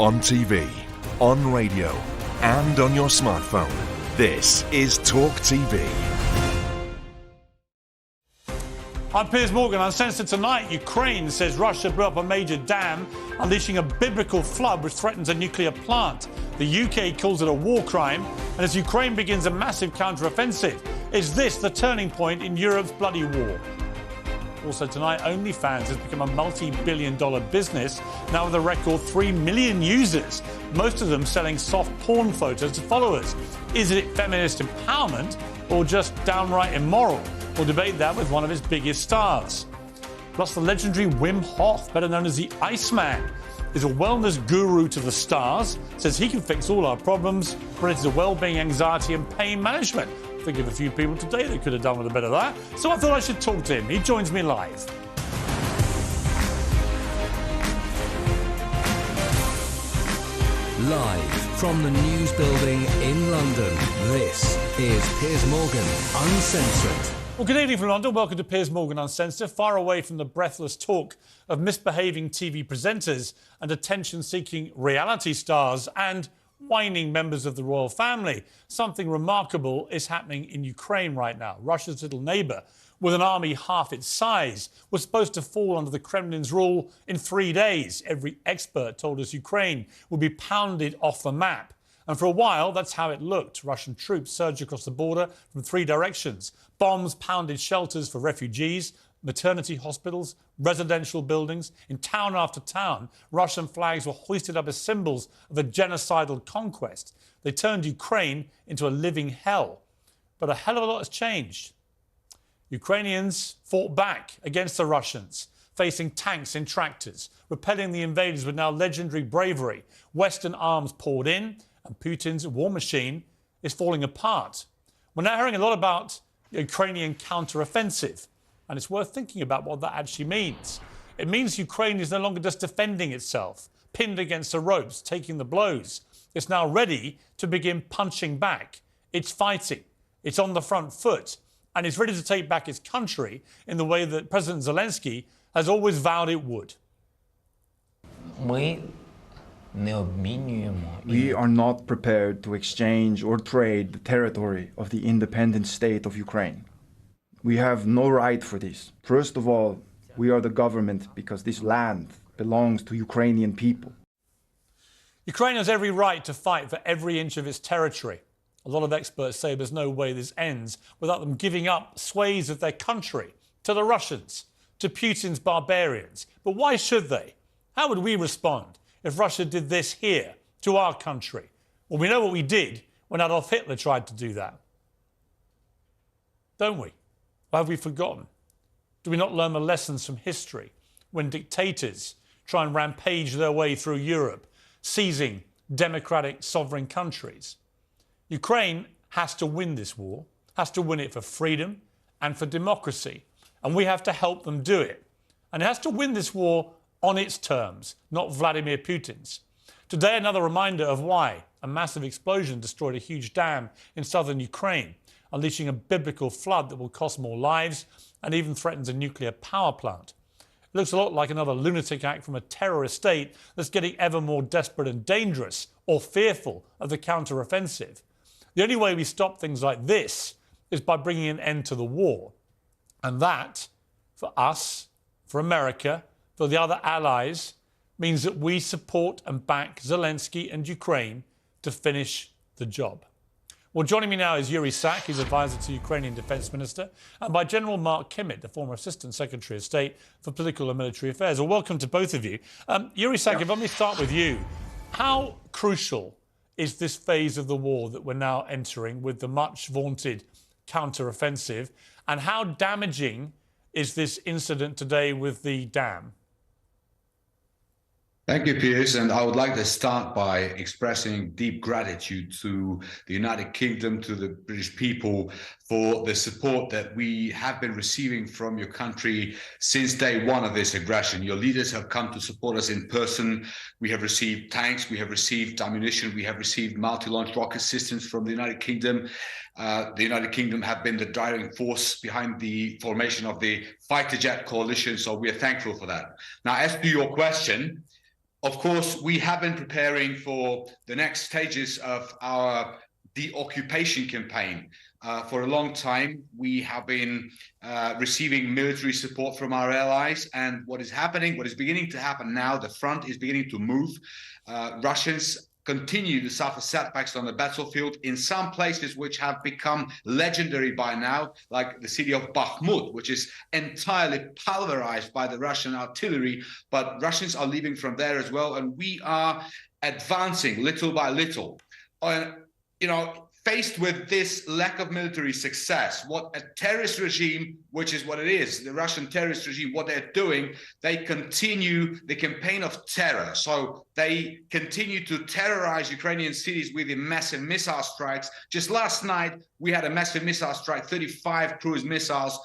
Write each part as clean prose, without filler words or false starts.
On TV, on radio, and on your smartphone. This is Talk TV. I'm Piers Morgan. Uncensored tonight, Ukraine says Russia blew up a major dam, unleashing a biblical flood which threatens a nuclear plant. The UK calls it a war crime. And as Ukraine begins a massive counter-offensive, is this the turning point in Europe's bloody war? Also tonight, OnlyFans has become a multi-billion-dollar business, now with a record 3 million users, most of them selling soft porn photos to followers. Is it feminist empowerment or just downright immoral? We'll debate that with one of his biggest stars. Plus, the legendary Wim Hof, better known as the Iceman, is a wellness guru to the stars, says he can fix all our problems related to well-being, anxiety and pain management. Think of a few people today that could have done with a bit of that. So I thought I should talk to him. He joins me live. Live from the News Building in London, this is Piers Morgan Uncensored. Well, good evening from London. Welcome to Piers Morgan Uncensored, far away from the breathless talk of misbehaving TV presenters and attention-seeking reality stars and whining members of the royal family. Something remarkable is happening in Ukraine right now. Russia's little neighbour, with an army half its size, was supposed to fall under the Kremlin's rule in 3 days. Every expert told us Ukraine would be pounded off the map. And for a while, that's how it looked. Russian troops surged across the border from 3 directions. Bombs pounded shelters for refugees, maternity hospitals, residential buildings. In town after town, Russian flags were hoisted up as symbols of a genocidal conquest. They turned Ukraine into a living hell. But a hell of a lot has changed. Ukrainians fought back against the Russians, facing tanks and tractors, repelling the invaders with now legendary bravery. Western arms poured in, and Putin's war machine is falling apart. We're now hearing a lot about the Ukrainian counter-offensive, and it's worth thinking about what that actually means. It means Ukraine is no longer just defending itself, pinned against the ropes, taking the blows. It's now ready to begin punching back. It's fighting. It's on the front foot, and it's ready to take back its country in the way that President Zelensky has always vowed it would. We are not prepared to exchange or trade the territory of the independent state of Ukraine. We have no right for this. First of all, we are the government because this land belongs to Ukrainian people. Ukraine has every right to fight for every inch of its territory. A lot of experts say there's no way this ends without them giving up swathes of their country to the Russians, to Putin's barbarians. But why should they? How would we respond if Russia did this here, to our country? Well, we know what we did when Adolf Hitler tried to do that. Don't we? Or have we forgotten? Do we not learn the lessons from history when dictators try and rampage their way through Europe, seizing democratic sovereign countries? Ukraine has to win this war, has to win it for freedom and for democracy, and we have to help them do it. And it has to win this war on its terms, not Vladimir Putin's. Today, another reminder of why a massive explosion destroyed a huge dam in southern Ukraine, unleashing a biblical flood that will cost more lives and even threatens a nuclear power plant. It looks a lot like another lunatic act from a terrorist state that's getting ever more desperate and dangerous or fearful of the counter-offensive. The only way we stop things like this is by bringing an end to the war. And that, for us, for America, for the other allies, means that we support and back Zelensky and Ukraine to finish the job. Well, joining me now is Yuri Sak, he's advisor to Ukrainian Defence Minister, and by General Mark Kimmett, the former Assistant Secretary of State for Political and Military Affairs. Well, welcome to both of you. Yuri Sak, if I may start with you, how crucial is this phase of the war that we're now entering with the much vaunted counter-offensive, and how damaging is this incident today with the dam? Thank you, Piers. And I would like to start by expressing deep gratitude to the United Kingdom, to the British people, for the support that we have been receiving from your country since day one of this aggression. Your leaders have come to support us in person. We have received tanks, we have received ammunition, we have received multi-launch rocket systems from the United Kingdom. The United Kingdom have been the driving force behind the formation of the fighter jet coalition, so we are thankful for that. Now, as to your question, Of course, we have been preparing for the next stages of our deoccupation campaign. For a long time, we have been receiving military support from our allies. And what is happening, what is beginning to happen now, the front is beginning to move. Russians continue to suffer setbacks on the battlefield in some places which have become legendary by now, like the city of Bakhmut, which is entirely pulverized by the Russian artillery. But Russians are leaving from there as well, and we are advancing little by little. Faced with this lack of military success, what a terrorist regime, which is what it is, the Russian terrorist regime, what they're doing, they continue the campaign of terror. So they continue to terrorize Ukrainian cities with the massive missile strikes. Just last night, we had a massive missile strike, 35 cruise missiles.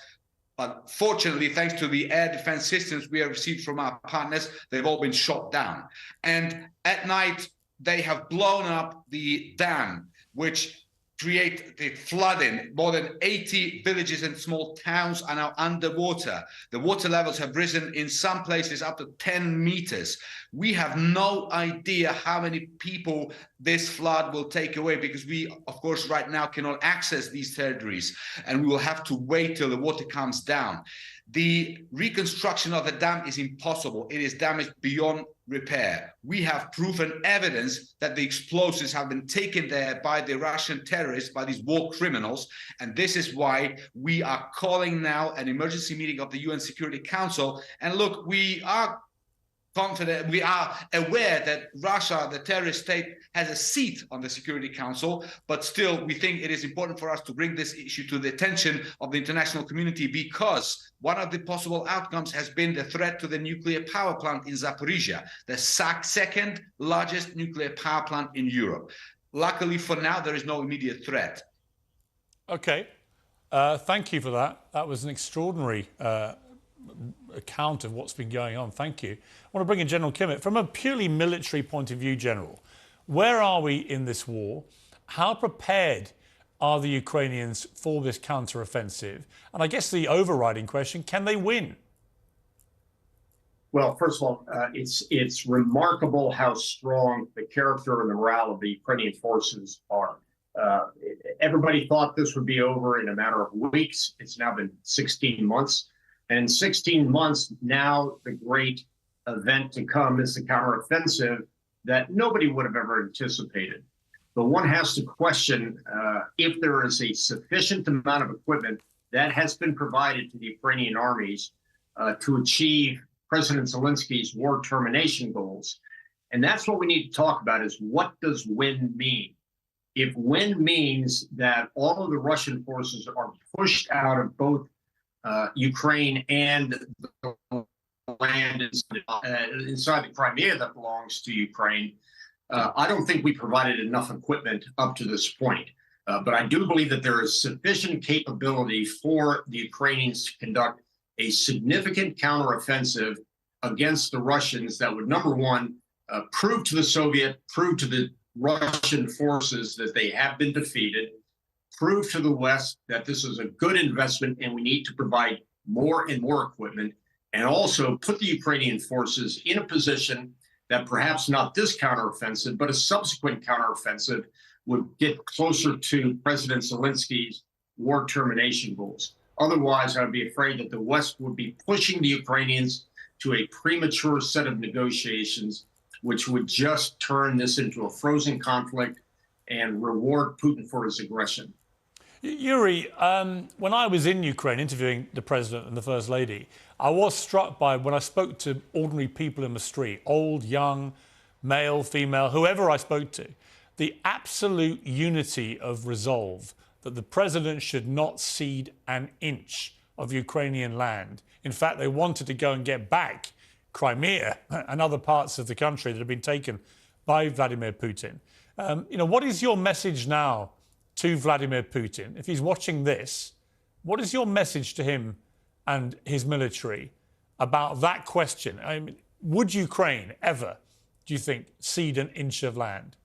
But fortunately, thanks to the air defense systems we have received from our partners, they've all been shot down. And at night, they have blown up the dam, which create the flooding. More than 80 villages and small towns are now underwater. The water levels have risen in some places up to 10 meters. We have no idea how many people this flood will take away, because we, of course, right now cannot access these territories, and we will have to wait till the water comes down. The reconstruction of the dam is impossible. It is damaged beyond repair. We have proof and evidence that the explosives have been taken there by the Russian terrorists, by these war criminals. And this is why we are calling now an emergency meeting of the UN Security Council. And look, we are confident, we are aware that Russia, the terrorist state, has a seat on the Security Council, but still we think it is important for us to bring this issue to the attention of the international community, because one of the possible outcomes has been the threat to the nuclear power plant in Zaporizhia, the second largest nuclear power plant in Europe. Luckily for now, there is no immediate threat. Okay, thank you for that. That was an extraordinary account of what's been going on. Thank you. I want to bring in General Kimmett. From a purely military point of view, General, where are we in this war? How prepared are the Ukrainians for this counter-offensive? And I guess the overriding question, can they win? Well, first of all, it's remarkable how strong the character and the morale of the Ukrainian forces are. Everybody thought this would be over in a matter of weeks. It's now been 16 months. And in 16 months, now the great event to come is the counteroffensive that nobody would have ever anticipated. But one has to question if there is a sufficient amount of equipment that has been provided to the Ukrainian armies to achieve President Zelensky's war termination goals. And that's what we need to talk about, is what does win mean? If win means that all of the Russian forces are pushed out of both Ukraine and the land inside the Crimea that belongs to Ukraine, I don't think we provided enough equipment up to this point. But I do believe that there is sufficient capability for the Ukrainians to conduct a significant counteroffensive against the Russians that would, number one, prove to the Russian forces that they have been defeated, prove to the West that this is a good investment and we need to provide more and more equipment, and also put the Ukrainian forces in a position that perhaps not this counteroffensive, but a subsequent counteroffensive would get closer to President Zelensky's war termination goals. Otherwise, I'd be afraid that the West would be pushing the Ukrainians to a premature set of negotiations, which would just turn this into a frozen conflict and reward Putin for his aggression. Yuri, when I was in Ukraine interviewing the President and the First Lady, I was struck by, when I spoke to ordinary people in the street, old, young, male, female, whoever I spoke to, the absolute unity of resolve that the President should not cede an inch of Ukrainian land. In fact, they wanted to go and get back Crimea and other parts of the country that have been taken by Vladimir Putin. What is your message now to Vladimir Putin? If he's watching this, what is your message to him and his military about that question? I mean, would Ukraine ever, do you think, cede an inch of land?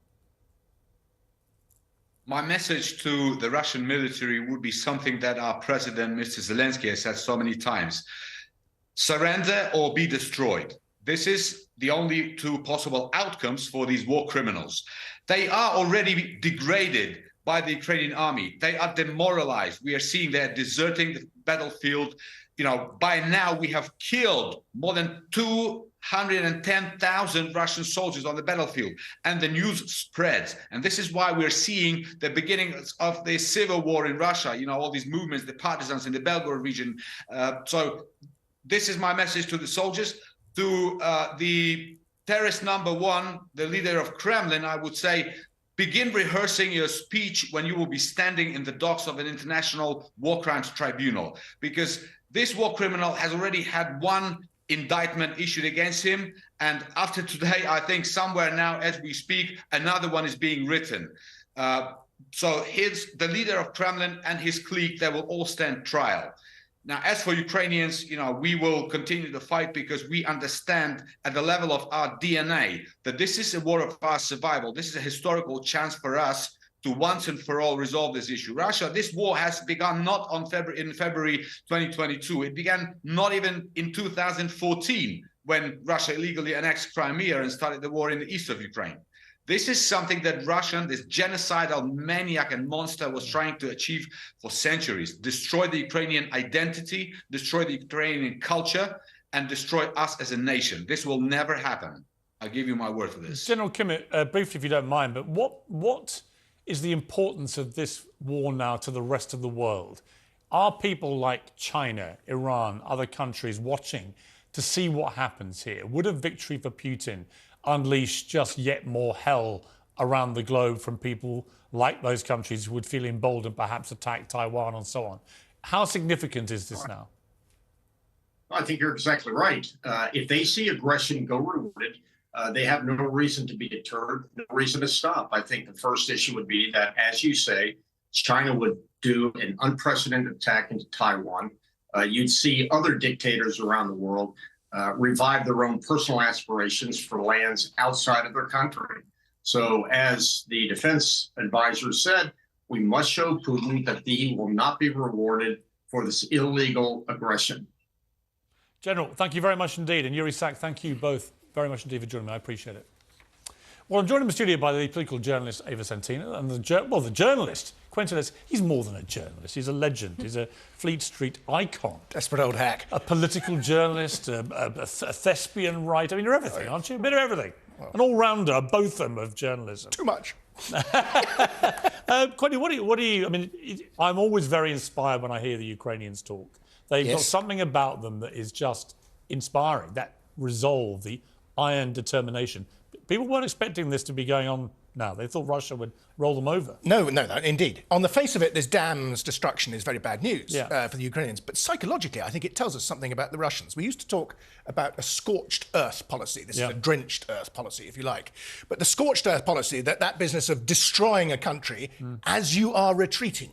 My message to the Russian military would be something that our president, Mr. Zelensky, has said so many times. Surrender or be destroyed. this is the only two possible outcomes for these war criminals. They are already degraded by the Ukrainian army. They are demoralized. We are seeing they're deserting the battlefield. You know, by now we have killed more than 210,000 Russian soldiers on the battlefield, and the news spreads. And this is why we're seeing the beginning of the civil war in Russia. You know, all these movements, the partisans in the Belgorod region. So this is my message to the soldiers. To the terrorist number one, the leader of Kremlin, I would say, begin rehearsing your speech when you will be standing in the docks of an international war crimes tribunal, because this war criminal has already had one indictment issued against him. And after today, I think somewhere now, as we speak, another one is being written. So the leader of Kremlin and his clique, they will all stand trial. Now, as for Ukrainians, you know, we will continue to fight because we understand at the level of our DNA that this is a war of our survival. This is a historical chance for us to once and for all resolve this issue. Russia, this war has begun not in February 2022. It began not even in 2014 when Russia illegally annexed Crimea and started the war in the east of Ukraine. This is something that this genocidal maniac and monster was trying to achieve for centuries. Destroy the Ukrainian identity, destroy the Ukrainian culture, and destroy us as a nation. This will never happen. I'll give you my word for this. General Kimmett, briefly, if you don't mind, but what is the importance of this war now to the rest of the world? Are people like China, Iran, other countries watching to see what happens here? Would a victory for Putin unleash just yet more hell around the globe from people like those countries who would feel emboldened, perhaps attack Taiwan and so on? How significant is this now? I think you're exactly right. If they see aggression go rewarded, they have no reason to be deterred, no reason to stop. I think the first issue would be that, as you say, China would do an unprecedented attack into Taiwan. You'd see other dictators around the world revive their own personal aspirations for lands outside of their country. So as the defense advisor said, we must show Putin that he will not be rewarded for this illegal aggression. General, thank you very much indeed. And Yuri Sak, thank you both very much indeed for joining me. I appreciate it. Well, I'm joined in the studio by the political journalist Ava Centina and the journalist Quentin S. He's more than a journalist. He's a legend. He's a Fleet Street icon. Desperate old hack. A political journalist, a thespian writer. I mean, you're everything, aren't you? A bit of everything. Well, an all-rounder, both of them, of journalism. Too much. Quentin, what do you... I mean, I'm always very inspired when I hear the Ukrainians talk. They've got something about them that is just inspiring, that resolve, the iron determination. People weren't expecting this to be going on now. They thought Russia would roll them over. No, indeed. On the face of it, this dam's destruction is very bad news for the Ukrainians. But psychologically, I think it tells us something about the Russians. We used to talk about a scorched earth policy. This is a drenched earth policy, if you like. But the scorched earth policy, that business of destroying a country as you are retreating.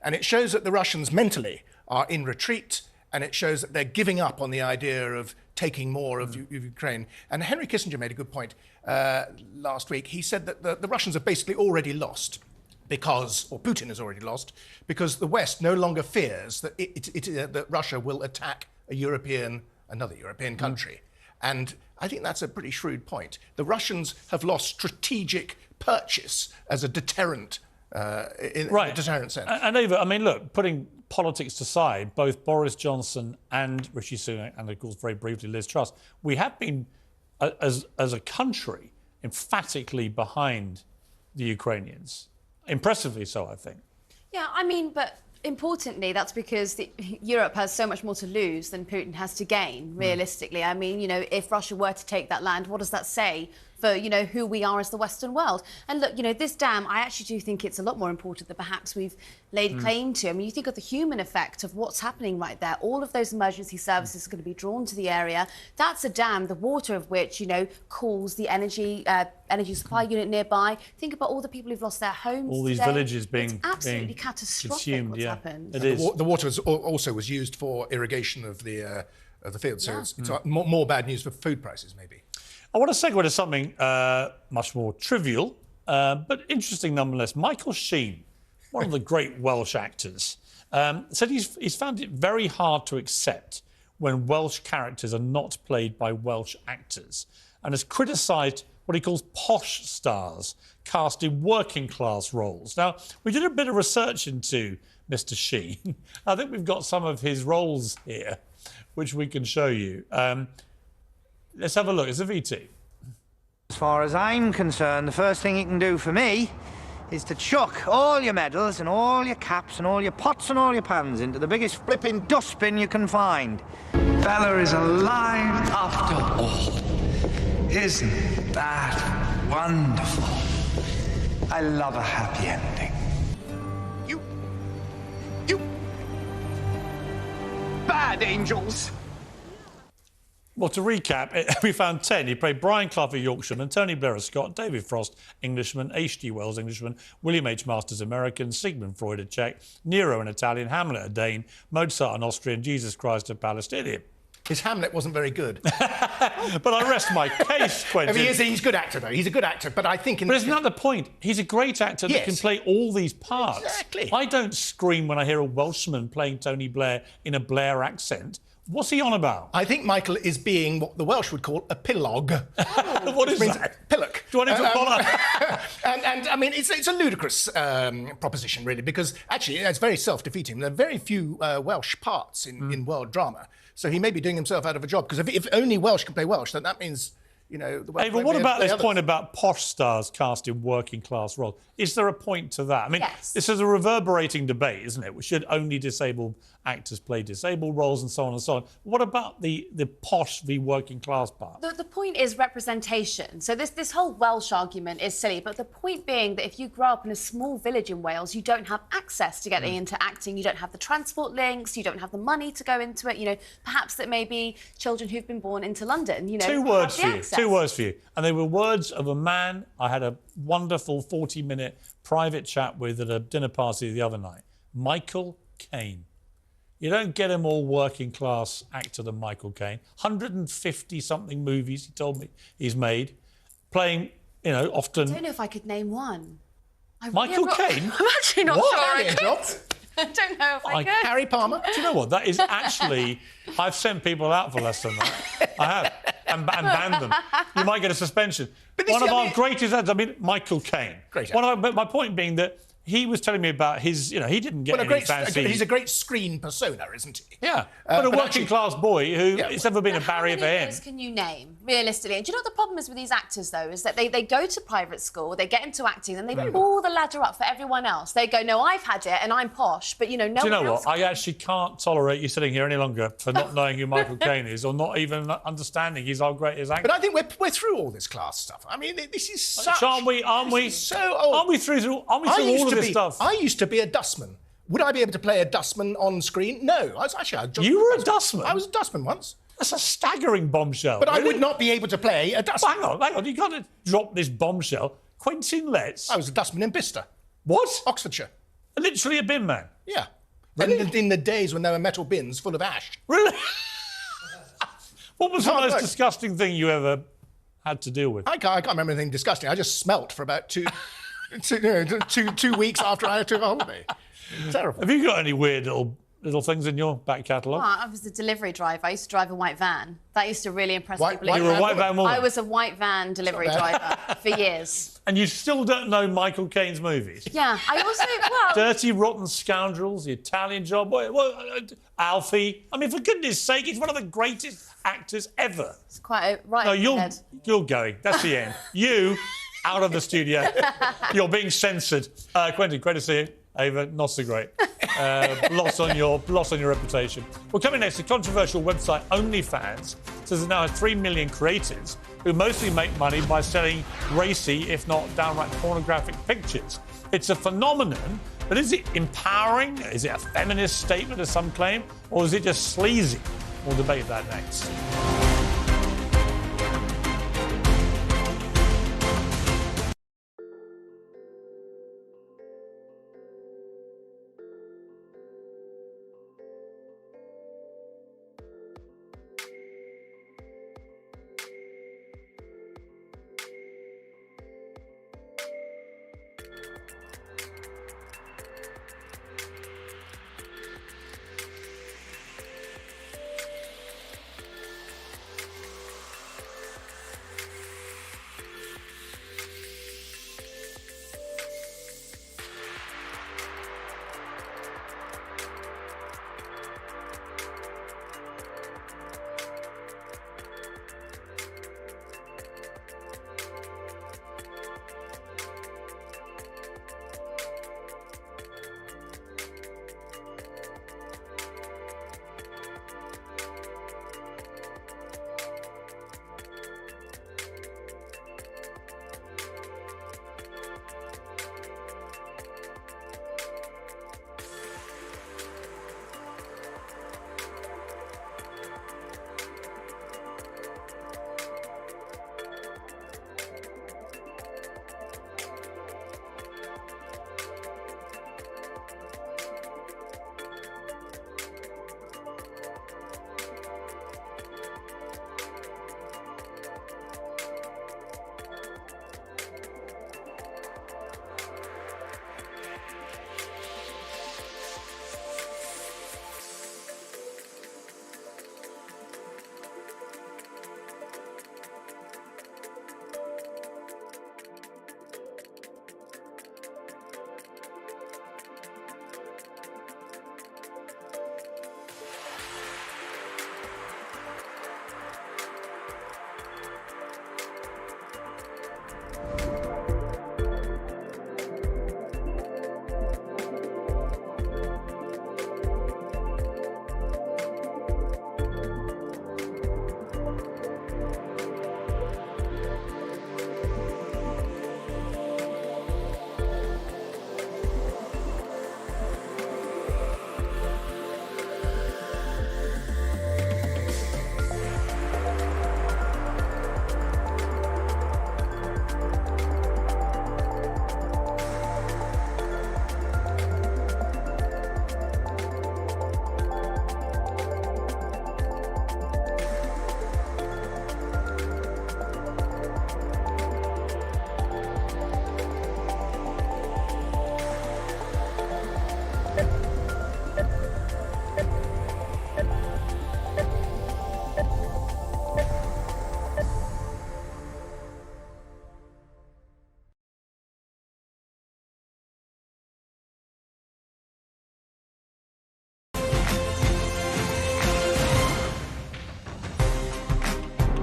And it shows that the Russians mentally are in retreat, and it shows that they're giving up on the idea of taking more of Ukraine. And Henry Kissinger made a good point last week. He said that the Russians have basically already lost or Putin has already lost, because the West no longer fears that that Russia will attack another European country. And I think that's a pretty shrewd point. The Russians have lost strategic purchase as a deterrent in a deterrent sense. And Ava, I mean, look, putting politics aside, both Boris Johnson and Rishi Sunak, and of course, very briefly, Liz Truss, we have been, as a country, emphatically behind the Ukrainians. Impressively so, I think. Yeah, I mean, but importantly, that's because Europe has so much more to lose than Putin has to gain, realistically. I mean, you know, if Russia were to take that land, what does that say for, you know, who we are as the Western world? And look, you know, this dam, I actually do think it's a lot more important than perhaps we've laid claim to. I mean, you think of the human effect of what's happening right there. All of those emergency services are going to be drawn to the area. That's a dam, the water of which, you know, cools the energy supply unit nearby. Think about all the people who've lost their homes. All these villages being absolutely catastrophic consumed, what's happened. It is. The water also was used for irrigation of the field, so it's more bad news for food prices, maybe. I want to segue to something much more trivial, but interesting nonetheless. Michael Sheen, one of the great Welsh actors, said he's found it very hard to accept when Welsh characters are not played by Welsh actors, and has criticised what he calls posh stars cast in working class roles. Now, we did a bit of research into Mr. Sheen. I think we've got some of his roles here, which we can show you. Let's have a look. It's a VT. As far as I'm concerned, the first thing you can do for me is to chuck all your medals and all your caps and all your pots and all your pans into the biggest flipping dustbin you can find. Bella is alive after all. Isn't that wonderful? I love a happy ending. You bad angels. Well, to recap, we found 10. He played Brian Clough, a Yorkshireman, Tony Blair, a Scot, David Frost, Englishman, H.G. Wells, Englishman, William H. Masters, American, Sigmund Freud, a Czech, Nero, an Italian, Hamlet, a Dane, Mozart, an Austrian, Jesus Christ, a Palestinian. His Hamlet wasn't very good. But I rest my case, Quentin. He's a good actor, though. He's a good actor, but I think... But isn't that the point? He's a great actor that can play all these parts. Exactly. I don't scream when I hear a Welshman playing Tony Blair in a Blair accent. What's he on about? I think Michael is being what the Welsh would call a pillock. What is that? Pillock. Do I need to follow? And I mean, it's a ludicrous proposition, really, because actually it's very self-defeating. There are very few Welsh parts in world drama, so he may be doing himself out of a job, because if only Welsh can play Welsh, then that means, you know... Hey, but what about this point about posh stars cast in working-class roles? Is there a point to that? I mean, this is a reverberating debate, isn't it? Should only disabled actors play disabled roles and so on and so on. What about the posh v working-class part? The point is representation. So this whole Welsh argument is silly, but the point being that if you grow up in a small village in Wales, you don't have access to getting into acting, you don't have the transport links, you don't have the money to go into it. You know, perhaps that may be children who've been born into London, you know. Two words for you. And they were words of a man I had a wonderful 40-minute private chat with at a dinner party the other night. Michael Caine. You don't get a more working-class actor than Michael Caine. 150-something movies, he told me, he's made, playing, you know, often... I don't know if I could name one. Michael Caine? I'm actually not sure I could. I don't know if I could. Harry Palmer? Do you know what? That is actually... I've sent people out for less than that. I have. And banned them. You might get a suspension. One of our greatest actors, I mean, Michael Caine. Great. But my point being that he was telling me about his, you know, he didn't get any fancy... He's a great screen persona, isn't he? Yeah, but a working-class boy who it's never been a barrier for him. How many of those can you name, realistically? And do you know what the problem is with these actors, though, is that they go to private school, they get into acting, and they pull the ladder up for everyone else. They go, no, I've had it, and I'm posh, but, you know, no one else... Do you know what? I actually can't tolerate you sitting here any longer for not knowing who Michael Caine is, or not even understanding he's our greatest actor. But I think we're through all this class stuff. I mean, this is such... Aren't we? So old. Aren't we through all of this stuff? I used to be a dustman. Would I be able to play a dustman on screen? No. You were a dustman? I was a dustman once. That's a staggering bombshell. But really? I would not be able to play a dustman. Hang on. You've got to drop this bombshell. Quentin Letts. I was a dustman in Bicester. What? Oxfordshire. Literally a bin man? Yeah. Really? In the days when there were metal bins full of ash. Really? What was the most disgusting thing you ever had to deal with? I can't remember anything disgusting. I just smelt for about two weeks after I took a holiday. Terrible. Have you got any weird little things in your back catalogue? Well, I was a delivery driver. I used to drive a white van. That used to really impress people. You were a white van woman? I was a white van delivery driver for years. And you still don't know Michael Caine's movies? Yeah, I also, Dirty Rotten Scoundrels, The Italian Job, Alfie. I mean, for goodness sake, he's one of the greatest actors ever. It's quite No, you're going. That's the end. You, out of the studio. You're being censored. Quentin, great to see you. Ava, not so great. Loss on your reputation. Well, coming next, the controversial website OnlyFans says it now has 3 million creators who mostly make money by selling racy, if not downright pornographic pictures. It's a phenomenon, but is it empowering? Is it a feminist statement, as some claim? Or is it just sleazy? We'll debate that next.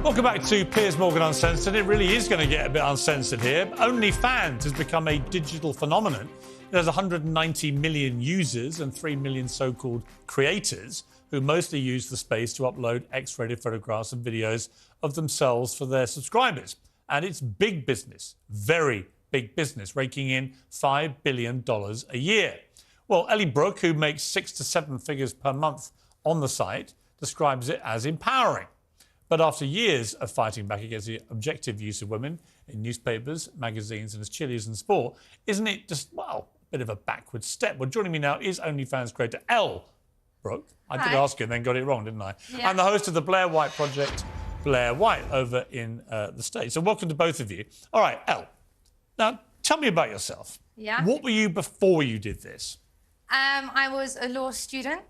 Welcome back to Piers Morgan Uncensored. It really is going to get a bit uncensored here. OnlyFans has become a digital phenomenon. It has 190 million users and 3 million so-called creators who mostly use the space to upload X-rated photographs and videos of themselves for their subscribers. And it's big business, very big business, raking in $5 billion a year. Well, Ellie Brooke, who makes 6 to 7 figures per month on the site, describes it as empowering. But after years of fighting back against the objective use of women in newspapers, magazines and as cheerleaders in sport, isn't it just, well, a bit of a backward step? Well, joining me now is OnlyFans creator Elle Brooke. I did ask you and then got it wrong, didn't I? Yeah. And the host of the Blair White Project, Blair White, over in the States. So welcome to both of you. All right, Elle, now tell me about yourself. Yeah. What were you before you did this? I was a law student,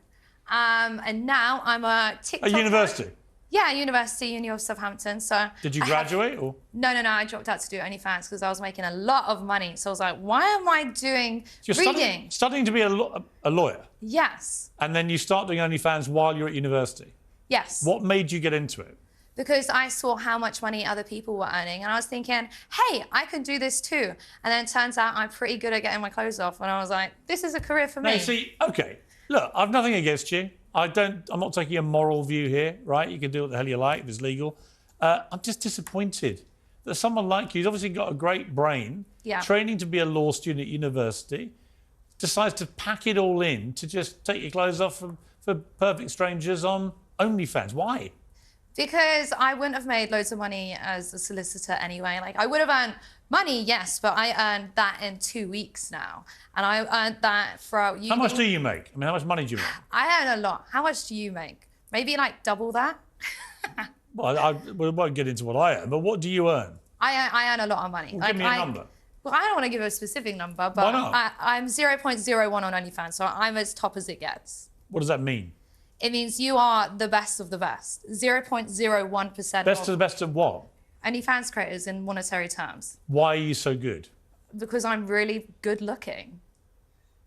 and now I'm a TikToker. At university? Yeah, Uni of Southampton. So did you graduate or? No. I dropped out to do OnlyFans because I was making a lot of money. So I was like, why am I doing reading? Studying to be a lawyer? Yes. And then you start doing OnlyFans while you're at university? Yes. What made you get into it? Because I saw how much money other people were earning. And I was thinking, hey, I could do this too. And then it turns out I'm pretty good at getting my clothes off. And I was like, this is a career for me. Now, see, OK, look, I've nothing against you. I'm not taking a moral view here, right? You can do what the hell you like if it's legal. I'm just disappointed that someone like you, who's obviously got a great brain, training to be a law student at university, decides to pack it all in to just take your clothes off for perfect strangers on OnlyFans. Why? Because I wouldn't have made loads of money as a solicitor anyway. Like, I would have earned money, yes, but I earned that in 2 weeks now. And I earned that throughout uni. How much do you make? I mean, how much money do you make? I earn a lot. How much do you make? Maybe like double that? Well, we won't get into what I earn, but what do you earn? I earn a lot of money. Well, give me a number. Well, I don't want to give a specific number, but why not? I'm 0.01 on OnlyFans, so I'm as top as it gets. What does that mean? It means you are the best of the best. 0.01%. Best of the best of what? OnlyFans creators in monetary terms. Why are you so good? Because I'm really good looking.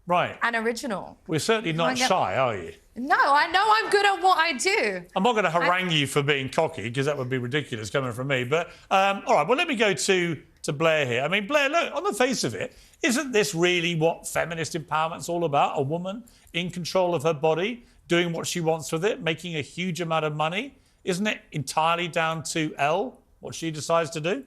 Right. And original. We're certainly not shy, are you? No, I know I'm good at what I do. I'm not going to harangue you for being cocky, because that would be ridiculous coming from me. But, all right, well, let me go to Blair here. I mean, Blair, look, on the face of it, isn't this really what feminist empowerment's all about? A woman in control of her body, doing what she wants with it, making a huge amount of money? Isn't it entirely down to Elle, what she decides to do?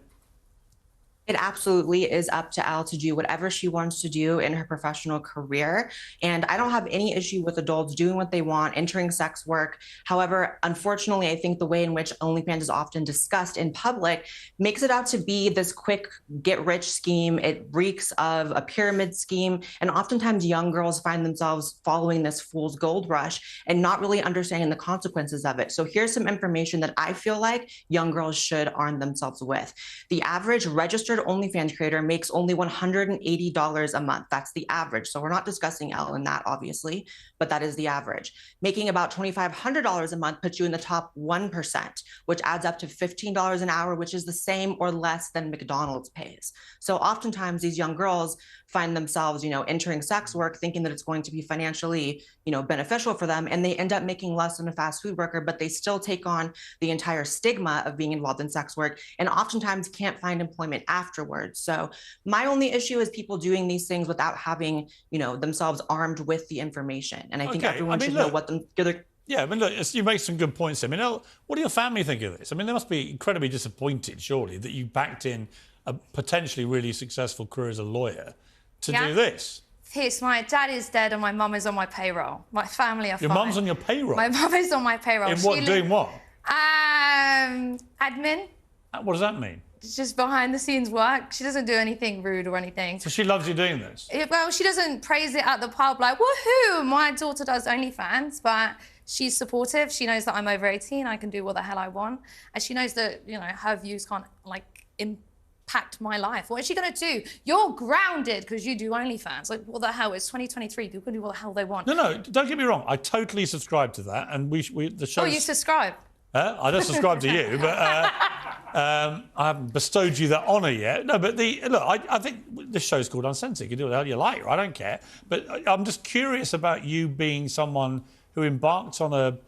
It absolutely is up to Elle to do whatever she wants to do in her professional career. And I don't have any issue with adults doing what they want, entering sex work. However, unfortunately, I think the way in which OnlyFans is often discussed in public makes it out to be this quick get-rich scheme. It reeks of a pyramid scheme. And oftentimes young girls find themselves following this fool's gold rush and not really understanding the consequences of it. So here's some information that I feel like young girls should arm themselves with. The average registered OnlyFans creator makes only $180 a month. That's the average. So we're not discussing Elle in that, obviously, but that is the average. Making about $2,500 a month puts you in the top 1%, which adds up to $15 an hour, which is the same or less than McDonald's pays. So oftentimes these young girls find themselves, entering sex work thinking that it's going to be financially, beneficial for them. And they end up making less than a fast food worker, but they still take on the entire stigma of being involved in sex work and oftentimes can't find employment afterwards. So my only issue is people doing these things without having, themselves armed with the information. And I think everyone should know what Yeah, I mean, look, you make some good points. I mean, what do your family think of this? I mean, they must be incredibly disappointed, surely, that you backed in a potentially really successful career as a lawyer to do this. My dad is dead and my mum is on my payroll. My family are fine. Your mum's on your payroll? My mum is on my payroll. In what? Doing what? Admin. What does that mean? It's just behind the scenes work. She doesn't do anything rude or anything. So she loves you doing this? Well, she doesn't praise it at the pub like, woohoo, my daughter does OnlyFans, but she's supportive. She knows that I'm over 18, I can do what the hell I want. And she knows that, you know, her views can't, like, impact my life. What is she gonna do? You're grounded because you do OnlyFans. Like, what the hell? It's 2023, people can do what the hell they want. No, don't get me wrong. I totally subscribe to that, and the show. Oh, you subscribe? I don't subscribe to you, but I haven't bestowed you that honour yet. No, but look, I think this show's called Uncensored. You can do what the hell you like. I don't care. But I'm just curious about you being someone who embarked on a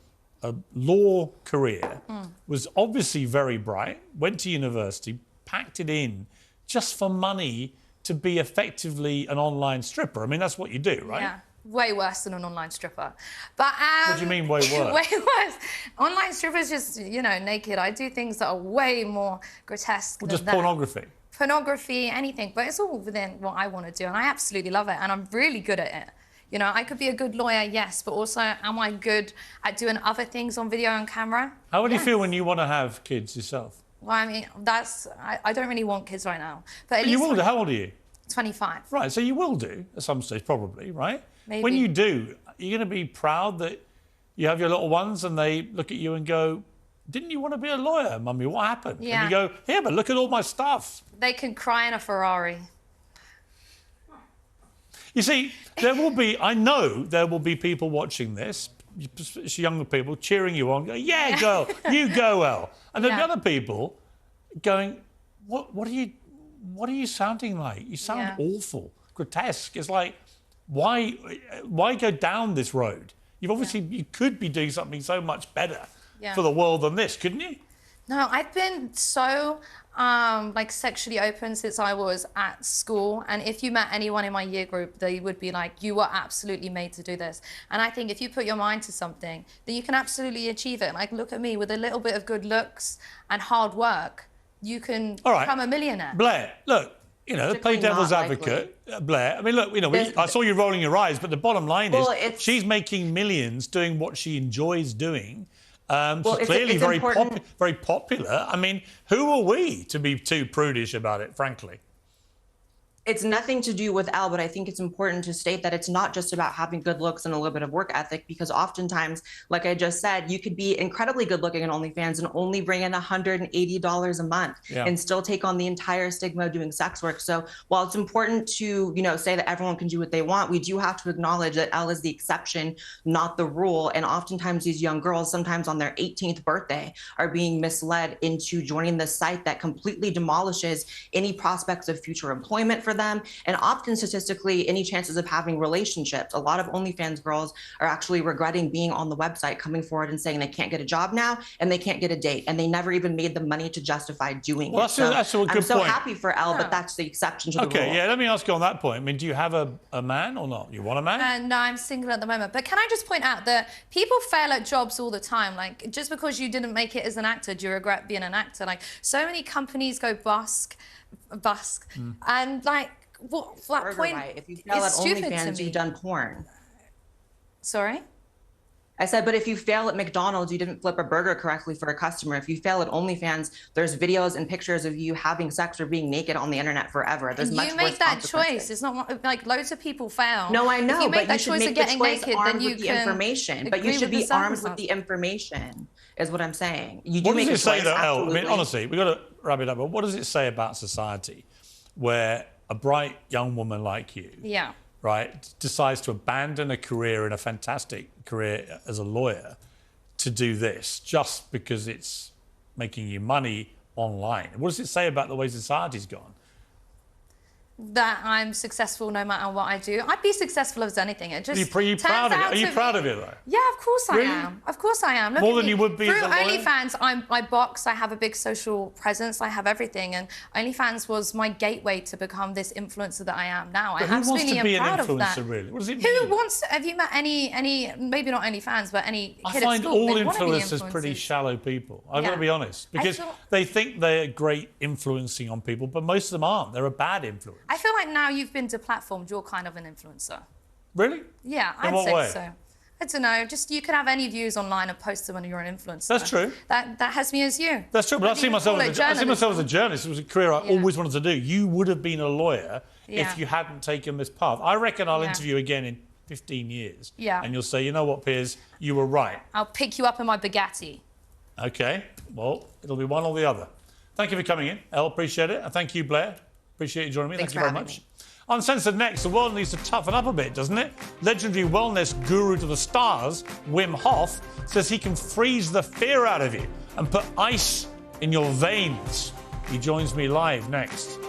law career, was obviously very bright, went to university, packed it in just for money to be effectively an online stripper. I mean, that's what you do, right? Yeah. Way worse than an online stripper. But what do you mean way worse? Way worse. Online strippers just, you know, naked. I do things that are way more grotesque than just that. Pornography? Pornography, anything. But it's all within what I want to do, and I absolutely love it, and I'm really good at it. You know, I could be a good lawyer, yes, but also am I good at doing other things on video and camera? How would you feel when you want to have kids yourself? Well, I mean, I don't really want kids right now. But at least you will do. How old are you? 25. Right, so you will do at some stage, probably, right? Maybe. When you do, you're going to be proud that you have your little ones and they look at you and go, didn't you want to be a lawyer, Mummy? What happened? Yeah. And you go, here, but look at all my stuff. They can cry in a Ferrari. You see, there will be, I know there will be people watching this, younger people, cheering you on, going, yeah, girl, you go, Elle. And then the other people going, what are you sounding like? You sound awful, grotesque. It's like, why go down this road? You've obviously, you could be doing something so much better for the world than this, couldn't you? No, I've been so like sexually open since I was at school, and if you met anyone in my year group, they would be like, you were absolutely made to do this. And I think if you put your mind to something, then you can absolutely achieve it. Like, look at me, with a little bit of good looks and hard work, you can become a millionaire. Blair, look, you know, play devil's advocate, Blair. I mean, look, you know, I saw you rolling your eyes, but the bottom line is she's making millions doing what she enjoys doing. She's clearly very popular. I mean, who are we to be too prudish about it, frankly? It's nothing to do with Elle, but I think it's important to state that it's not just about having good looks and a little bit of work ethic, because oftentimes, like I just said, you could be incredibly good looking on OnlyFans and only bring in $180 a month and still take on the entire stigma of doing sex work. So while it's important to, you know, say that everyone can do what they want, we do have to acknowledge that Elle is the exception, not the rule. And oftentimes these young girls, sometimes on their 18th birthday, are being misled into joining this site that completely demolishes any prospects of future employment for them, and often statistically any chances of having relationships. A lot of OnlyFans girls are actually regretting being on the website, coming forward and saying they can't get a job now and they can't get a date, and they never even made the money to justify doing it. That's a good I'm so point. happy for Elle, but that's the exception to the rule. Okay, yeah, let me ask you on that point. I mean, do you have a man or not? You want a man? No, I'm single at the moment. But can I just point out that people fail at jobs all the time? Like, just because you didn't make it as an actor, do you regret being an actor? Like, so many companies go busk, and like, what that point right. If you fail at OnlyFans, you've done porn. Sorry? I said, but if you fail at McDonald's, you didn't flip a burger correctly for a customer. If you fail at OnlyFans, there's videos and pictures of you having sex or being naked on the internet forever. There's much worse consequences. You make that choice. It's not like loads of people fail. No, I know, if you make but that you should choice make of the getting choice naked, armed then you with the can information. But you should be armed with the information, is what I'm saying. You do what make does it a choice, say, though, Elle? I absolutely. mean, honestly, we've got to wrap it up, but what does it say about society where a bright young woman like you, right, decides to abandon a career and a fantastic career as a lawyer to do this just because it's making you money online? What does it say about the way society's gone? that I'm successful no matter what I do. I'd be successful as anything. It just Are you proud of it? Are you proud of it, though? Yeah, of course I am. Of course I am. Look More at than me. you would be Through as a lawyer? OnlyFans, I box, I have a big social presence, I have everything. And OnlyFans was my gateway to become this influencer that I am now. But I who wants absolutely to be am an proud of that. influencer, really? What does it mean? Who wants, have you met any, maybe not OnlyFans, but any I kid find at school? all They wanna be influencers pretty shallow people. I've got to Yeah. be honest. Because they think they're great influencing on people, but most of them aren't. They're a bad influence. I feel like now you've been deplatformed, you're kind of an influencer. Really? Yeah, In I'd what say way? so. I don't know, just you can have any views online and post them when you're an influencer. That's true. That has me as you. That's true, but I see myself as a journalist. It was a career I always wanted to do. You would have been a lawyer if you hadn't taken this path. I reckon I'll interview again in 15 years. Yeah. And you'll say, you know what, Piers, you were right. I'll pick you up in my Bugatti. Okay, well, it'll be one or the other. Thank you for coming in, Elle, appreciate it. And thank you, Blair. Appreciate you joining me. Thanks Thank you very much. Uncensored next. The world needs to toughen up a bit, doesn't it? Legendary wellness guru to the stars, Wim Hof, says he can freeze the fear out of you and put ice in your veins. He joins me live next.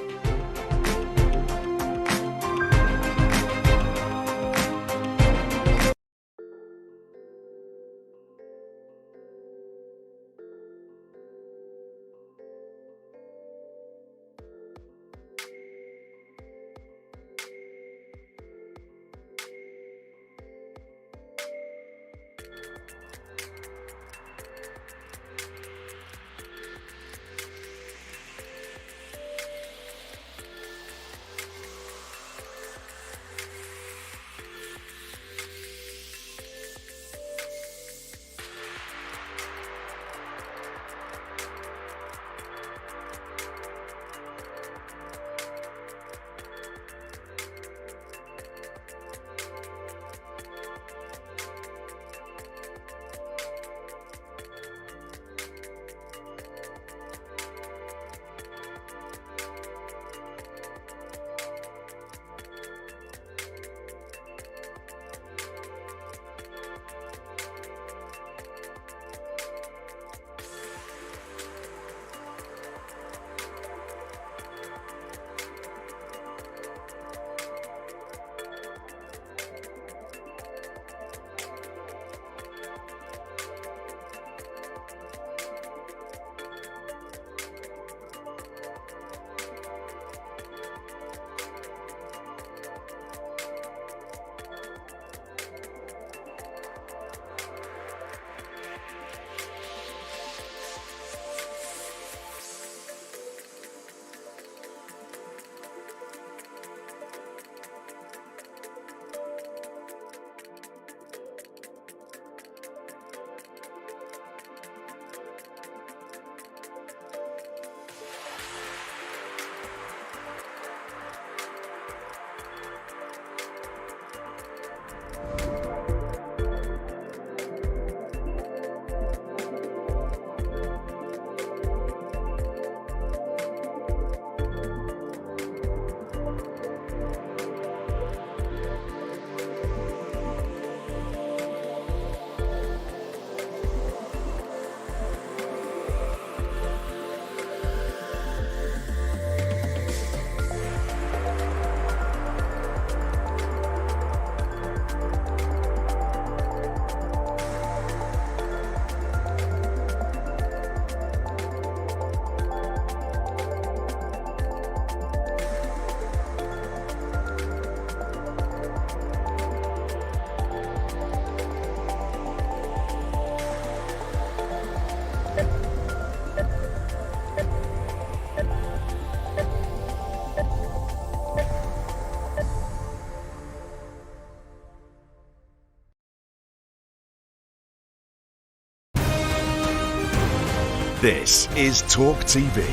This is Talk TV.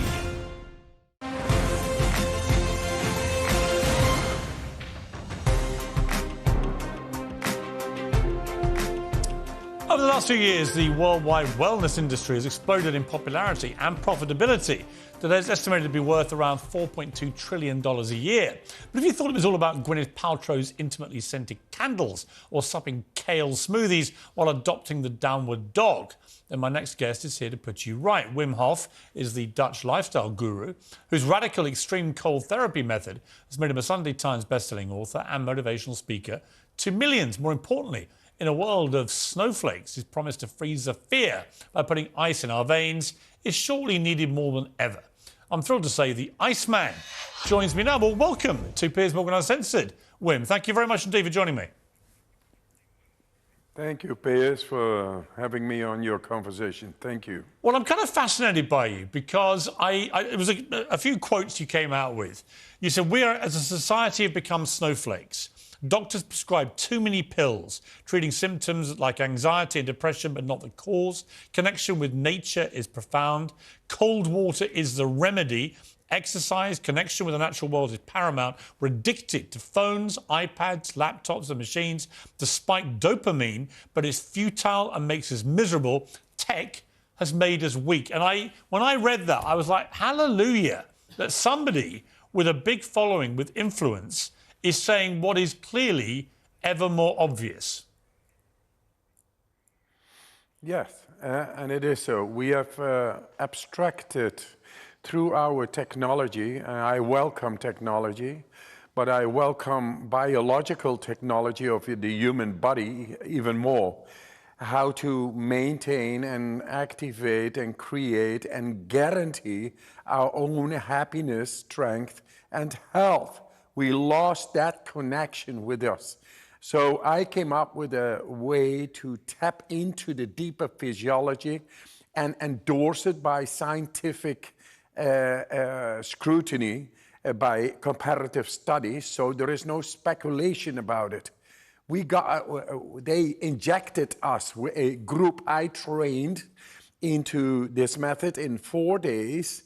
Over the last 2 years, the worldwide wellness industry has exploded in popularity and profitability. Today, it's estimated to be worth around $4.2 trillion a year. But if you thought it was all about Gwyneth Paltrow's intimately scented candles or supping kale smoothies while adopting the downward dog, then my next guest is here to put you right. Wim Hof is the Dutch lifestyle guru whose radical extreme cold therapy method has made him a Sunday Times bestselling author and motivational speaker to millions. More importantly, in a world of snowflakes, his promise to freeze the fear by putting ice in our veins is surely needed more than ever. I'm thrilled to say the Iceman joins me now. Well, welcome to Piers Morgan Uncensored. Wim, thank you very much indeed for joining me. Thank you, Piers, for having me on your conversation. Thank you. Well, I'm kind of fascinated by you because it was a few quotes you came out with. You said, we are, as a society, have become snowflakes. Doctors prescribe too many pills, treating symptoms like anxiety and depression, but not the cause. Connection with nature is profound. Cold water is the remedy. Exercise, connection with the natural world is paramount. We're addicted to phones, iPads, laptops and machines to spike dopamine, but it's futile and makes us miserable. Tech has made us weak. And when I read that, I was like, hallelujah, that somebody with a big following, with influence, is saying what is clearly ever more obvious. Yes, and it is so. We have abstracted through our technology, and I welcome technology, but I welcome biological technology of the human body even more. How to maintain and activate and create and guarantee our own happiness, strength, and health. We lost that connection with us. So I came up with a way to tap into the deeper physiology and endorse it by scientific scrutiny, by comparative studies. So there is no speculation about it. They injected us, a group I trained into this method in 4 days.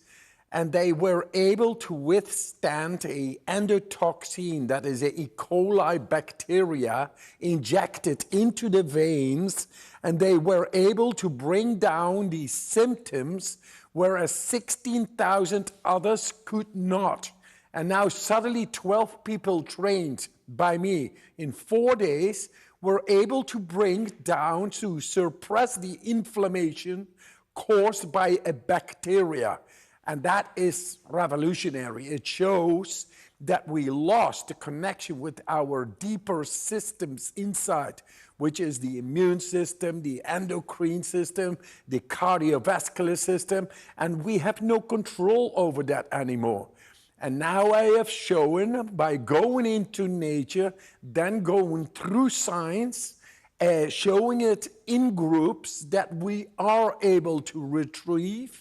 And they were able to withstand an endotoxin, that is a E. coli bacteria, injected into the veins, and they were able to bring down these symptoms, whereas 16,000 others could not. And now suddenly 12 people trained by me in 4 days were able to bring down, to suppress the inflammation caused by a bacteria. And that is revolutionary. It shows that we lost the connection with our deeper systems inside, which is the immune system, the endocrine system, the cardiovascular system, and we have no control over that anymore. And now I have shown, by going into nature, then going through science, showing it in groups, that we are able to retrieve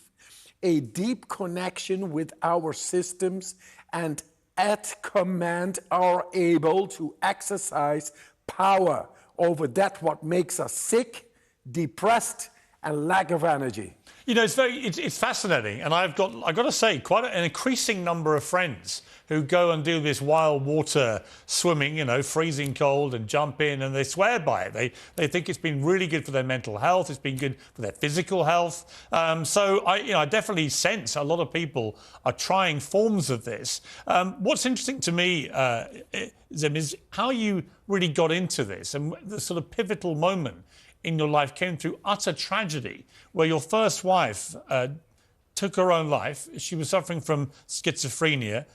a deep connection with our systems, and at command are able to exercise power over that what makes us sick, depressed, and lack of energy. You know, it's fascinating, and I've got to say, quite an increasing number of friends who go and do this wild water swimming, you know, freezing cold, and jump in, and they swear by it. They think it's been really good for their mental health. It's been good for their physical health. So I definitely sense a lot of people are trying forms of this. What's interesting to me, Zim, is how you really got into this, and the sort of pivotal moment in your life came through utter tragedy, where your first wife took her own life. She was suffering from schizophrenia,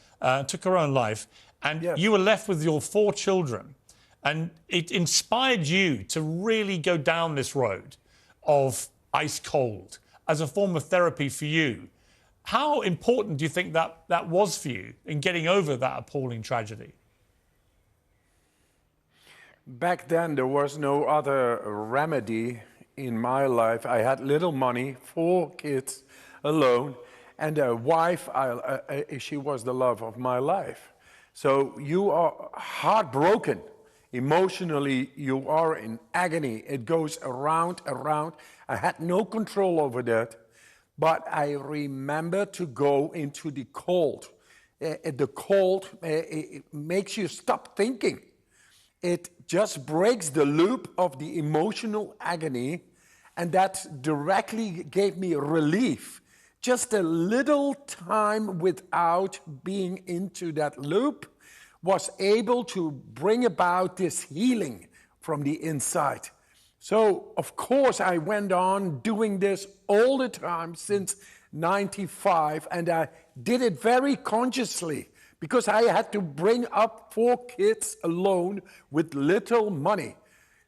took her own life, and yes, you were left with your 4 children. And it inspired you to really go down this road of ice cold as a form of therapy for you. How important do you think that was for you in getting over that appalling tragedy? Back then, there was no other remedy in my life. I had little money, 4 kids alone, and a wife, she was the love of my life. So you are heartbroken. Emotionally, you are in agony. It goes around. I had no control over that, but I remember to go into the cold. The cold, it makes you stop thinking. It just breaks the loop of the emotional agony, and that directly gave me relief. Just a little time without being into that loop was able to bring about this healing from the inside. So, of course, I went on doing this all the time since 95, and I did it very consciously because I had to bring up 4 kids alone with little money.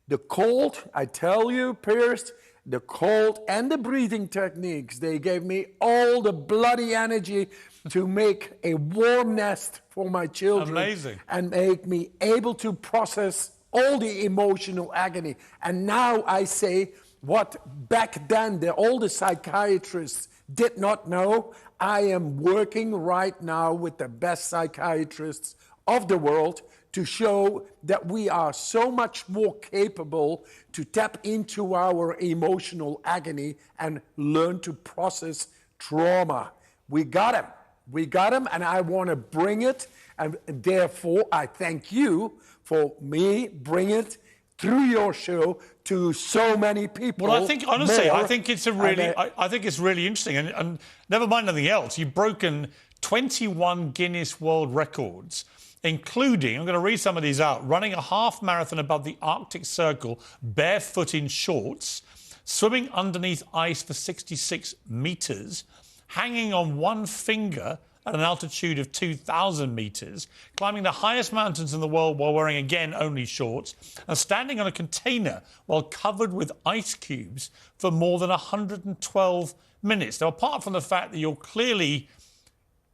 The cold, I tell you, Piers, the cold and the breathing techniques, they gave me all the bloody energy to make a warm nest for my children. Amazing. And make me able to process all the emotional agony. And now I say what back then all the psychiatrists did not know. I am working right now with the best psychiatrists of the world to show that we are so much more capable to tap into our emotional agony and learn to process trauma. We got him. We got him, and I want to bring it. And therefore, I thank you for me bring it through your show to so many people. Well, I think, honestly, more. I think it's I think it's really interesting. And never mind anything else, you've broken 21 Guinness World Records, including, I'm going to read some of these out, running a half marathon above the Arctic Circle barefoot in shorts, swimming underneath ice for 66 metres, hanging on one finger at an altitude of 2,000 metres, climbing the highest mountains in the world while wearing, again, only shorts, and standing on a container while covered with ice cubes for more than 112 minutes. Now, apart from the fact that you're clearly,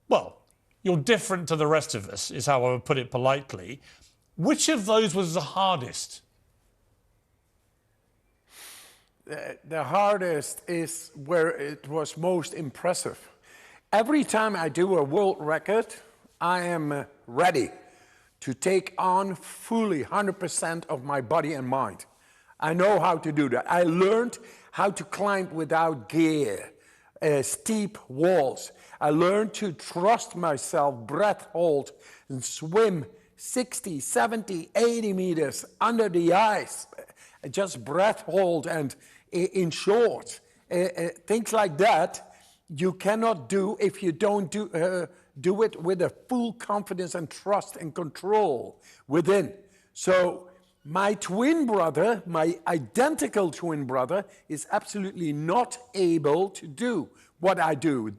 well, you're different to the rest of us, is how I would put it politely, which of those was the hardest? The hardest is where it was most impressive. Every time I do a world record, I am ready to take on fully 100% of my body and mind. I know how to do that. I learned how to climb without gear, steep walls. I learned to trust myself, breath hold, and swim 60, 70, 80 meters under the ice. Just breath hold, and in short, things like that you cannot do if you don't do it with a full confidence and trust and control within. So my twin brother, my identical twin brother, is absolutely not able to do what I do.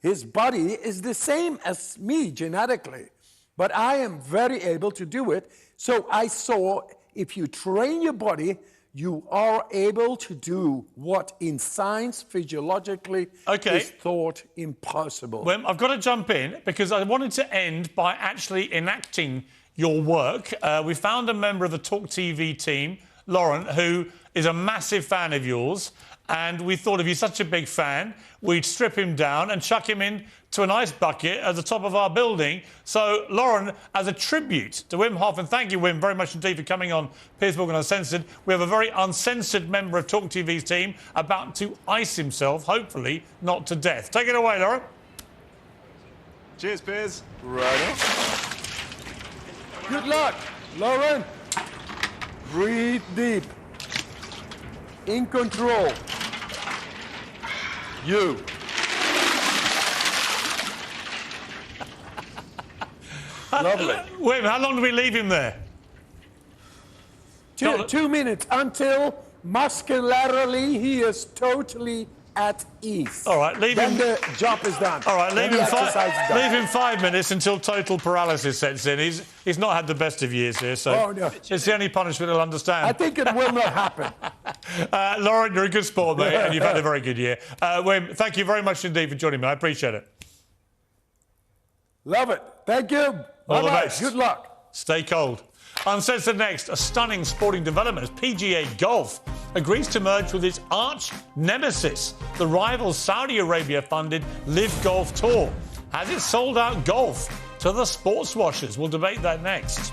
His body is the same as me genetically, but I am very able to do it. So I saw if you train your body, you are able to do what in science physiologically is thought impossible. Well, I've got to jump in because I wanted to end by actually enacting your work. We found a member of the Talk TV team, Lauren, who is a massive fan of yours. And we thought if he's such a big fan, we'd strip him down and chuck him in to an ice bucket at the top of our building. So, Lauren, as a tribute to Wim Hof, and thank you, Wim, very much indeed for coming on Piers Morgan Uncensored, we have a very uncensored member of Talk TV's team about to ice himself, hopefully not to death. Take it away, Lauren. Cheers, Piers. Right. Good luck, Lauren. Breathe deep. In control. You. Lovely. Wim, how long do we leave him there? 2 minutes until muscularly he is totally at ease. All right, leave him. Then the job is done. All right, leave him him 5 minutes until total paralysis sets in. He's not had the best of years here, so no. It's the only punishment he'll understand. I think it will not happen. Lauren, you're a good sport, mate, and you've had a very good year. Wim, thank you very much indeed for joining me. I appreciate it. Love it. Thank you. All the Bye-bye. best. Good luck. Stay cold. Uncensored next, a stunning sporting development as PGA Golf agrees to merge with its arch nemesis, the rival Saudi Arabia-funded LIV Golf Tour. Has it sold out golf to the sports washers? We'll debate that next.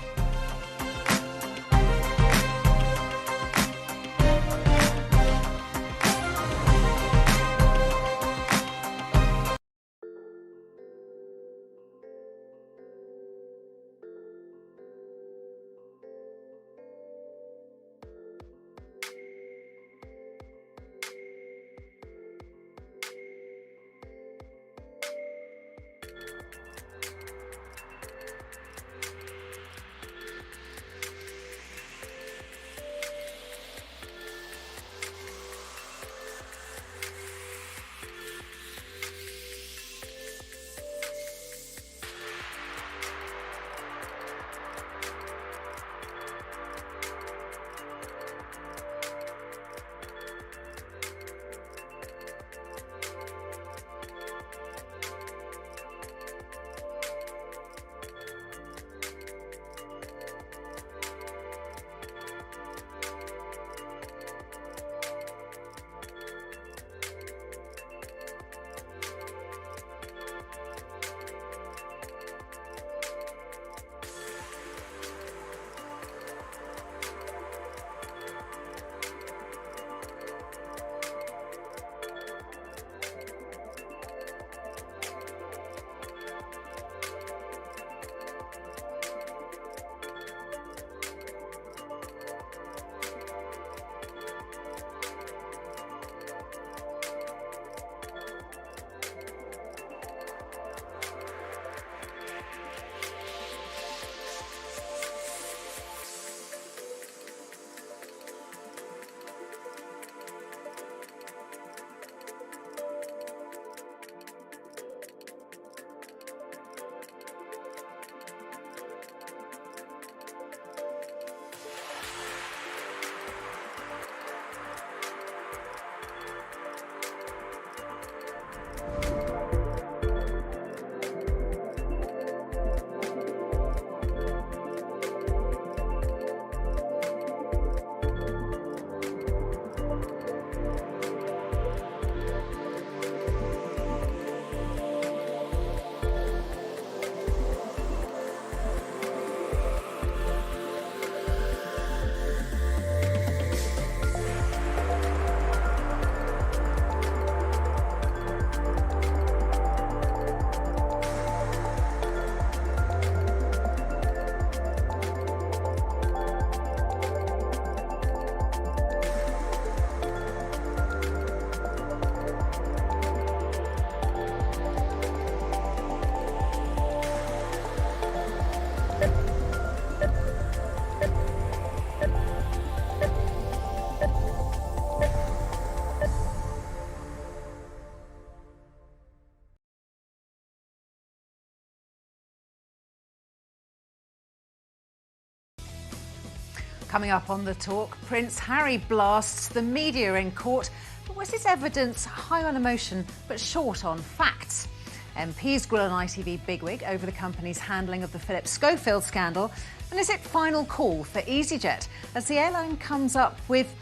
Coming up on The Talk, Prince Harry blasts the media in court, but was his evidence high on emotion but short on facts? MPs grill an ITV bigwig over the company's handling of the Philip Schofield scandal. And is it final call for EasyJet as the airline comes up with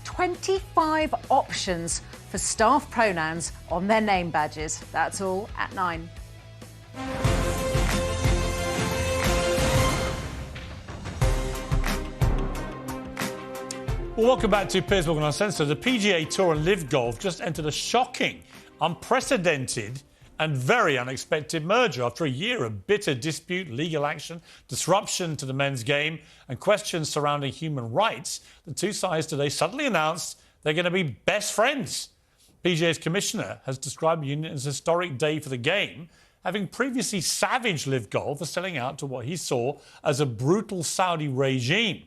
25 options for staff pronouns on their name badges? That's all at 9. Well, welcome back to Piers Morgan Uncensored. The PGA Tour and LIV Golf just entered a shocking, unprecedented and very unexpected merger after a year of bitter dispute, legal action, disruption to the men's game and questions surrounding human rights. The two sides today suddenly announced they're going to be best friends. PGA's commissioner has described the union as a historic day for the game, having previously savaged LIV Golf for selling out to what he saw as a brutal Saudi regime.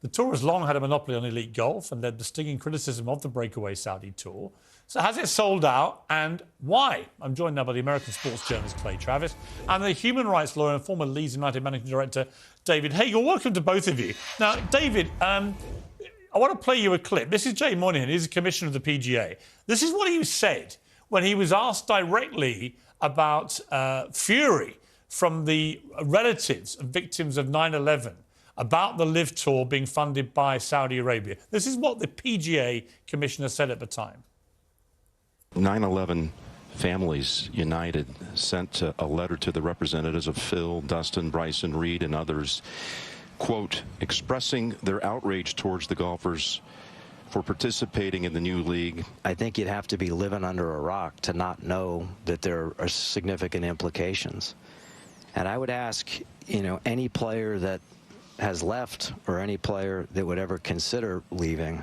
The tour has long had a monopoly on elite golf and led the stinging criticism of the breakaway Saudi tour. So has it sold out, and why? I'm joined now by the American sports journalist Clay Travis and the human rights lawyer and former Leeds United managing director David Hagel. Welcome to both of you. Now, David, I want to play you a clip. This is Jay Monahan. He's the commissioner of the PGA. This is what he said when he was asked directly about fury from the relatives of victims of 9/11. About the LIV Tour being funded by Saudi Arabia. This is what the PGA commissioner said at the time. 9/11 Families United sent a letter to the representatives of Phil, Dustin, Bryson, Reed, and others, quote, expressing their outrage towards the golfers for participating in the new league. I think you'd have to be living under a rock to not know that there are significant implications. And I would ask, any player that has left or any player that would ever consider leaving,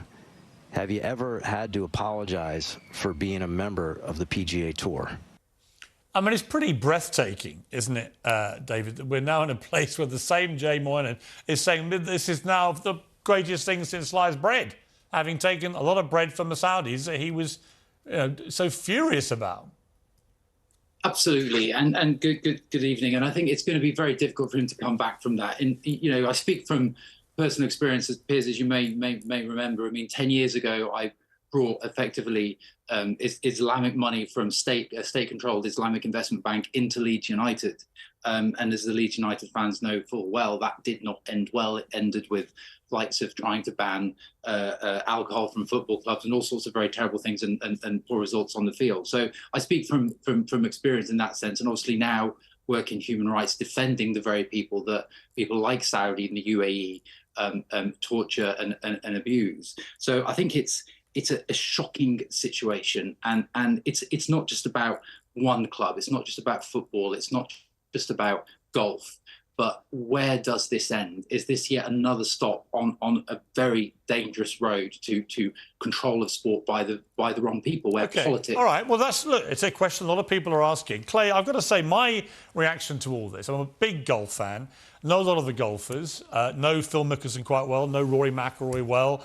have you ever had to apologize for being a member of the PGA Tour? I mean, it's pretty breathtaking, isn't it, David, that we're now in a place where the same Jay Moynihan is saying this is now the greatest thing since sliced bread, having taken a lot of bread from the Saudis that he was so furious about. Absolutely, and good evening. And I think it's going to be very difficult for him to come back from that. And I speak from personal experience, as Piers, as you may remember. I mean, 10 years ago, I brought effectively Islamic money from a state-controlled Islamic investment bank into Leeds United. And as the Leeds United fans know full well, that did not end well. It ended with flights of trying to ban alcohol from football clubs and all sorts of very terrible things and poor results on the field. So I speak from experience in that sense, and obviously now work in human rights, defending the very people that people like Saudi and the UAE torture and abuse. So I think it's a shocking situation, and it's not just about one club. It's not just about football. It's not just about golf. But where does this end? Is this yet another stop on a very dangerous road to control of sport by the wrong people, where politics... All right, well, it's a question a lot of people are asking. Clay, I've got to say, my reaction to all this, I'm a big golf fan, know a lot of the golfers, know Phil Mickelson quite well, know Rory McIlroy well,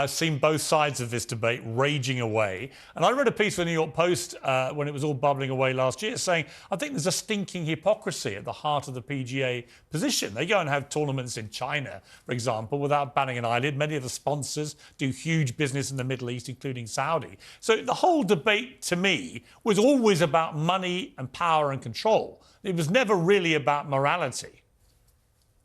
seen both sides of this debate raging away. And I read a piece of the New York Post when it was all bubbling away last year saying, I think there's a stinking hypocrisy at the heart of the PGA position. They go and have tournaments in China, for example, without batting an eyelid. Many of the sponsors do huge business in the Middle East, including Saudi. So the whole debate, to me, was always about money and power and control. It was never really about morality.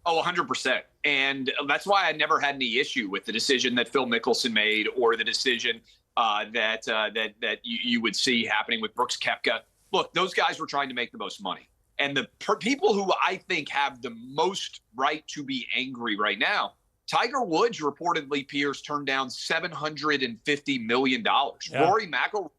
Oh, 100%. And that's why I never had any issue with the decision that Phil Mickelson made or the decision that you would see happening with Brooks Koepka. Look, those guys were trying to make the most money. And the people who I think have the most right to be angry right now, Tiger Woods reportedly, Piers, turned down $750 million. Yeah. Rory McIlroy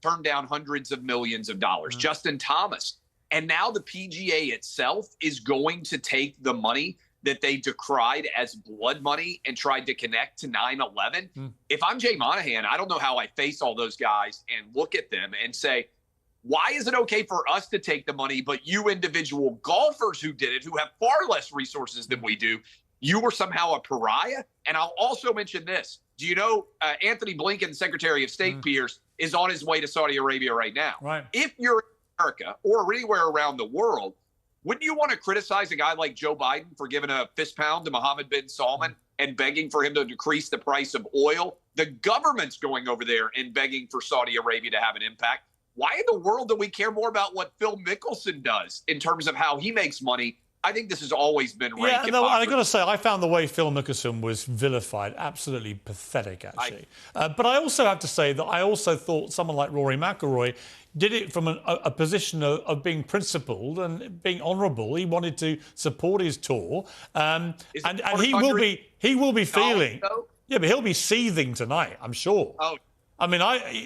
turned down hundreds of millions of dollars. Justin Thomas. And now the PGA itself is going to take the money that they decried as blood money and tried to connect to 9/11. If I'm Jay Monahan, I don't know how I face all those guys and look at them and say, why is it okay for us to take the money, but you individual golfers who did it, who have far less resources than we do, you were somehow a pariah? And I'll also mention this. Do you know Anthony Blinken, Secretary of State, Piers, is on his way to Saudi Arabia right now. Right. If you're America or anywhere around the world, Wouldn't you want to criticize a guy like Joe Biden for giving a fist pound to Mohammed bin Salman and begging for him to decrease the price of oil? The government's going over there and begging for Saudi Arabia to have an impact. Why in the world do we care more about what Phil Mickelson does in terms of how he makes money? I think this has always been rank Yeah, no, hypocrisy. I got to say, I found the way Phil Mickelson was vilified absolutely pathetic, actually. But I also have to say that I also thought someone like Rory McIlroy did it from a position of being principled and being honourable. He wanted to support his tour, and he will be feeling. Yeah, but he'll be seething tonight, I'm sure. Oh, I mean,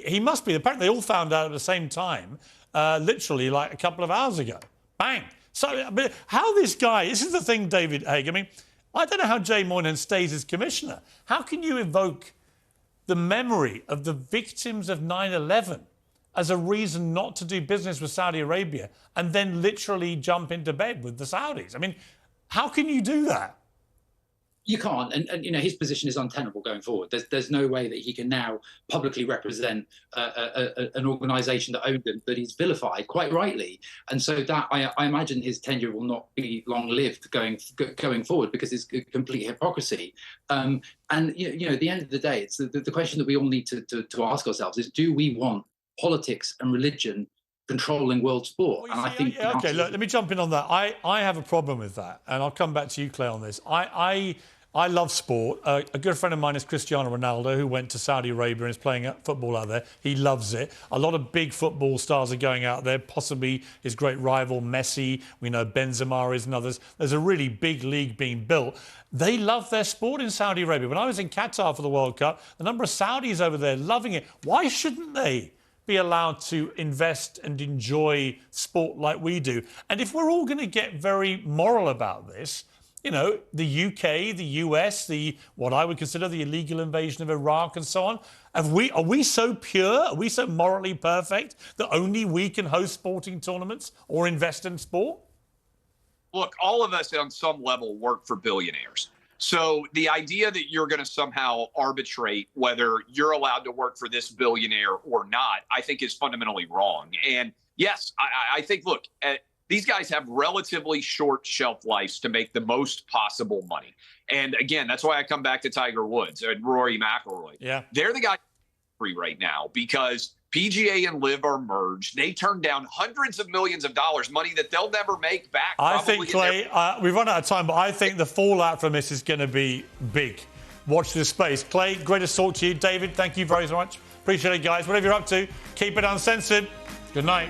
he must be. Apparently, they all found out at the same time, literally like a couple of hours ago. Bang. So, but how this guy, this is the thing, David Haig. I mean, I don't know how Jay Moynihan stays as commissioner. How can you evoke the memory of the victims of 9/11 as a reason not to do business with Saudi Arabia and then literally jump into bed with the Saudis? I mean, how can you do that? You can't, and you know his position is untenable going forward. There's no way that he can now publicly represent an organisation that owned him, that he's vilified quite rightly, and so that I imagine his tenure will not be long-lived going forward because it's complete hypocrisy. And you know, at the end of the day, it's the question that we all need to ask ourselves is: do we want politics and religion controlling world sport? Well, and I think okay, look, let me jump in on that. I have a problem with that, and I'll come back to you, Claire, on this. I love sport. A good friend of mine is Cristiano Ronaldo, who went to Saudi Arabia and is playing football out there. He loves it. A lot of big football stars are going out there, possibly his great rival Messi. We know Benzema is and others. There's a really big league being built. They love their sport in Saudi Arabia. When I was in Qatar for the World Cup, the number of Saudis over there loving it. Why shouldn't they be allowed to invest and enjoy sport like we do? And if we're all going to get very moral about this, you know, the UK, the US, what I would consider the illegal invasion of Iraq and so on, are we so pure, are we so morally perfect that only we can host sporting tournaments or invest in sport? Look, all of us on some level work for billionaires. So the idea that you're going to somehow arbitrate whether you're allowed to work for this billionaire or not, I think is fundamentally wrong. And yes, I think, look, these guys have relatively short shelf lives to make the most possible money. And again, that's why I come back to Tiger Woods and Rory McIlroy. Yeah. They're the guys free right now because PGA and LIV are merged. They turned down hundreds of millions of dollars, money that they'll never make back. I think, Clay, we've run out of time, but I think the fallout from this is going to be big. Watch this space. Clay, great to talk to you. David, thank you very much. Appreciate it, guys. Whatever you're up to, keep it uncensored. Good night.